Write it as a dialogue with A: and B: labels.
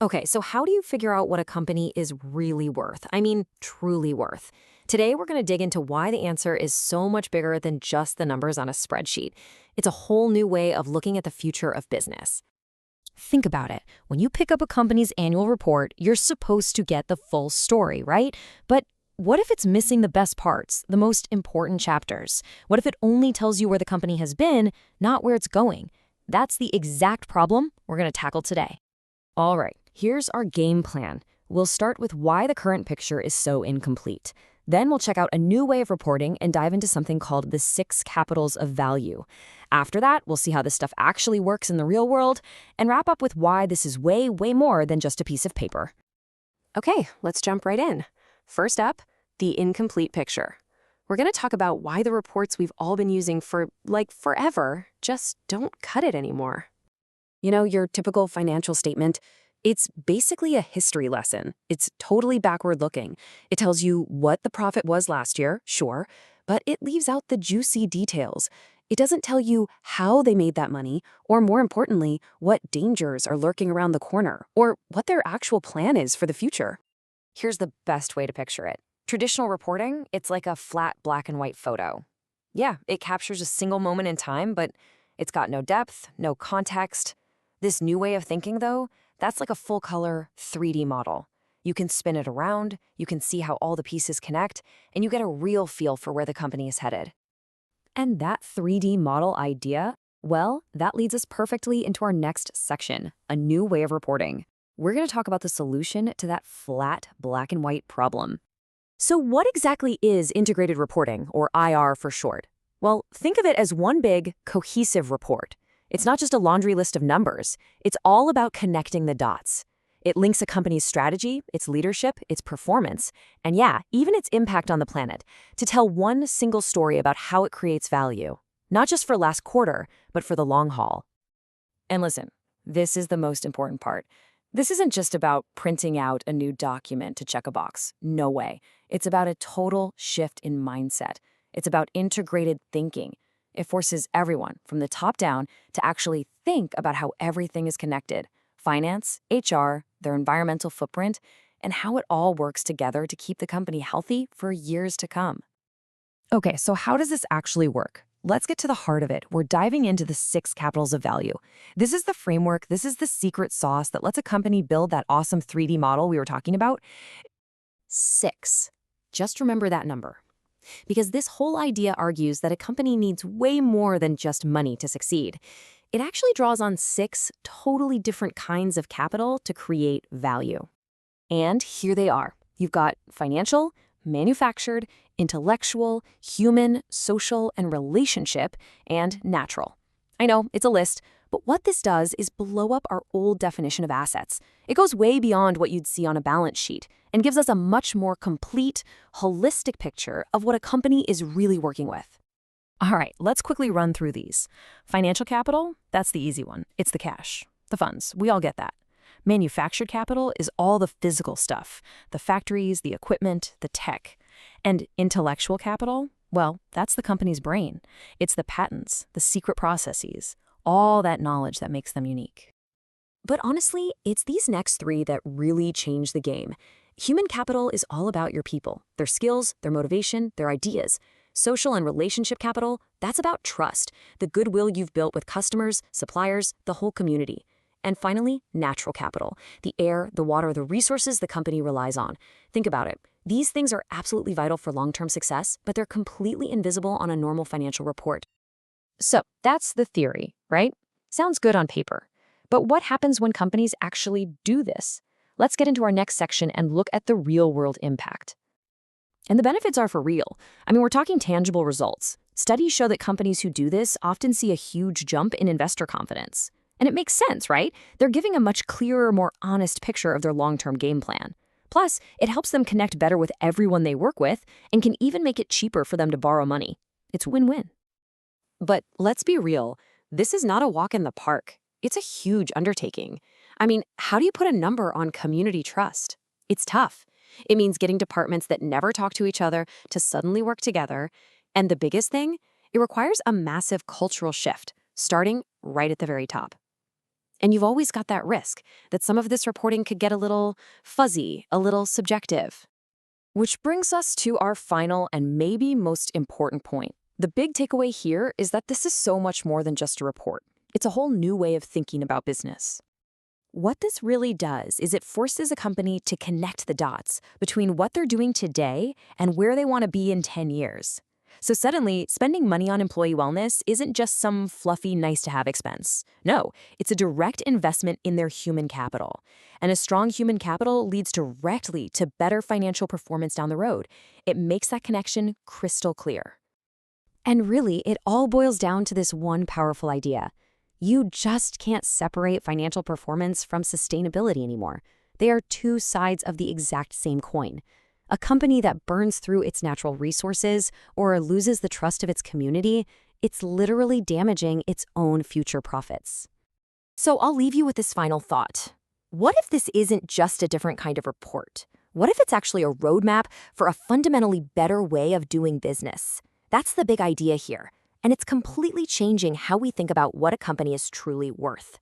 A: Okay, so how do you figure out what a company is really worth? I mean, truly worth. Today, we're going to dig into why the answer is so much bigger than just the numbers on a spreadsheet. It's a whole new way of looking at the future of business. Think about it. When you pick up a company's annual report, you're supposed to get the full story, right? But what if it's missing the best parts, the most important chapters? What if it only tells you where the company has been, not where it's going? That's the exact problem we're going to tackle today. All right, here's our game plan. We'll start with why the current picture is so incomplete. Then we'll check out a new way of reporting and dive into something called the 6 capitals of value. After that, we'll see how this stuff actually works in the real world and wrap up with why this is way, way more than just a piece of paper. Okay, let's jump right in. First up, the incomplete picture. We're going to talk about why the reports we've all been using for, forever just don't cut it anymore. You know, your typical financial statement, it's basically a history lesson. It's totally backward looking. It tells you what the profit was last year, sure, but it leaves out the juicy details. It doesn't tell you how they made that money, or more importantly, what dangers are lurking around the corner, or what their actual plan is for the future. Here's the best way to picture it. Traditional reporting, it's like a flat black and white photo. Yeah, it captures a single moment in time, but it's got no depth, no context. This new way of thinking, though, that's like a full-color 3D model. You can spin it around, you can see how all the pieces connect, and you get a real feel for where the company is headed. And that 3D model idea, well, that leads us perfectly into our next section, a new way of reporting. We're going to talk about the solution to that flat black and white problem. So what exactly is integrated reporting, or IR for short? Well, think of it as one big, cohesive report. It's not just a laundry list of numbers. It's all about connecting the dots. It links a company's strategy, its leadership, its performance, and yeah, even its impact on the planet, to tell one single story about how it creates value, not just for last quarter, but for the long haul. And listen, this is the most important part. This isn't just about printing out a new document to check a box. No way. It's about a total shift in mindset. It's about integrated thinking. It forces everyone from the top down to actually think about how everything is connected. Finance, HR, their environmental footprint, and how it all works together to keep the company healthy for years to come. Okay, so how does this actually work? Let's get to the heart of it. We're diving into the 6 capitals of value. This is the framework, this is the secret sauce that lets a company build that awesome 3D model we were talking about. 6. Just remember that number. Because this whole idea argues that a company needs way more than just money to succeed. It actually draws on 6 totally different kinds of capital to create value. And here they are. You've got financial, manufactured, intellectual, human, social, and relationship, and natural. I know, it's a list, but what this does is blow up our old definition of assets. It goes way beyond what you'd see on a balance sheet and gives us a much more complete, holistic picture of what a company is really working with. All right, let's quickly run through these. Financial capital, that's the easy one. It's the cash, the funds. We all get that. Manufactured capital is all the physical stuff, the factories, the equipment, the tech. And intellectual capital, well, that's the company's brain. It's the patents, the secret processes, all that knowledge that makes them unique. But honestly, it's these next 3 that really change the game. Human capital is all about your people, their skills, their motivation, their ideas. Social and relationship capital, that's about trust, the goodwill you've built with customers, suppliers, the whole community. And finally, natural capital, the air, the water, the resources the company relies on. Think about it. These things are absolutely vital for long-term success, but they're completely invisible on a normal financial report. So that's the theory, right? Sounds good on paper. But what happens when companies actually do this? Let's get into our next section and look at the real-world impact. And the benefits are for real. I mean, we're talking tangible results. Studies show that companies who do this often see a huge jump in investor confidence. And it makes sense, right? They're giving a much clearer, more honest picture of their long-term game plan. Plus, it helps them connect better with everyone they work with and can even make it cheaper for them to borrow money. It's win-win. But let's be real, this is not a walk in the park. It's a huge undertaking. I mean, how do you put a number on community trust? It's tough. It means getting departments that never talk to each other to suddenly work together. And the biggest thing, it requires a massive cultural shift, starting right at the very top. And you've always got that risk that some of this reporting could get a little fuzzy, a little subjective. Which brings us to our final and maybe most important point. The big takeaway here is that this is so much more than just a report. It's a whole new way of thinking about business. What this really does is it forces a company to connect the dots between what they're doing today and where they want to be in 10 years. So suddenly, spending money on employee wellness isn't just some fluffy, nice-to-have expense. No, it's a direct investment in their human capital. And a strong human capital leads directly to better financial performance down the road. It makes that connection crystal clear. And really, it all boils down to this one powerful idea. You just can't separate financial performance from sustainability anymore. They are two sides of the exact same coin. A company that burns through its natural resources or loses the trust of its community, it's literally damaging its own future profits. So I'll leave you with this final thought. What if this isn't just a different kind of report? What if it's actually a roadmap for a fundamentally better way of doing business? That's the big idea here. And it's completely changing how we think about what a company is truly worth.